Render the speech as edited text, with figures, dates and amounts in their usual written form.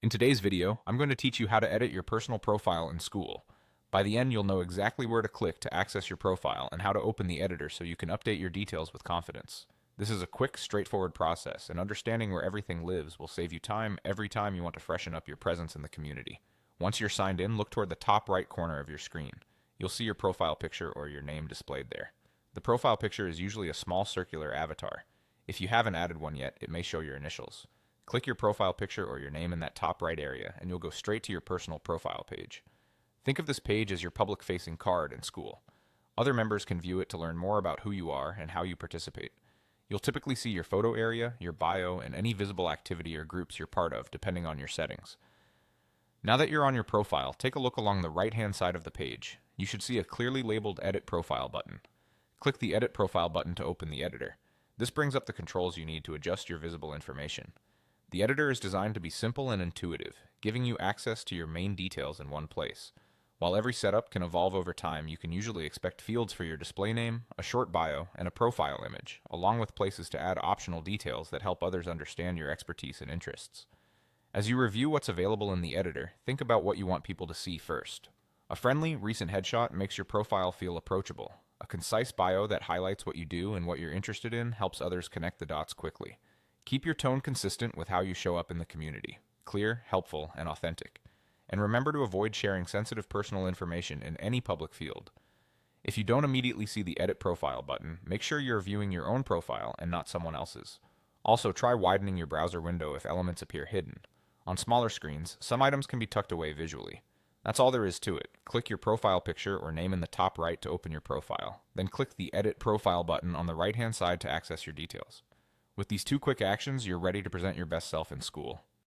In today's video, I'm going to teach you how to edit your personal profile in Skool. By the end, you'll know exactly where to click to access your profile and how to open the editor so you can update your details with confidence. This is a quick, straightforward process, and understanding where everything lives will save you time every time you want to freshen up your presence in the community. Once you're signed in, look toward the top right corner of your screen. You'll see your profile picture or your name displayed there. The profile picture is usually a small circular avatar. If you haven't added one yet, it may show your initials. Click your profile picture or your name in that top right area, and you'll go straight to your personal profile page. Think of this page as your public-facing card in Skool. Other members can view it to learn more about who you are and how you participate. You'll typically see your photo area, your bio, and any visible activity or groups you're part of, depending on your settings. Now that you're on your profile, take a look along the right-hand side of the page. You should see a clearly labeled Edit Profile button. Click the Edit Profile button to open the editor. This brings up the controls you need to adjust your visible information. The editor is designed to be simple and intuitive, giving you access to your main details in one place. While every setup can evolve over time, you can usually expect fields for your display name, a short bio, and a profile image, along with places to add optional details that help others understand your expertise and interests. As you review what's available in the editor, think about what you want people to see first. A friendly, recent headshot makes your profile feel approachable. A concise bio that highlights what you do and what you're interested in helps others connect the dots quickly. Keep your tone consistent with how you show up in the community, clear, helpful, and authentic. And remember to avoid sharing sensitive personal information in any public field. If you don't immediately see the Edit Profile button, make sure you're viewing your own profile and not someone else's. Also, try widening your browser window if elements appear hidden. On smaller screens, some items can be tucked away visually. That's all there is to it. Click your profile picture or name in the top right to open your profile. Then click the Edit Profile button on the right-hand side to access your details. With these two quick actions, you're ready to present your best self in Skool.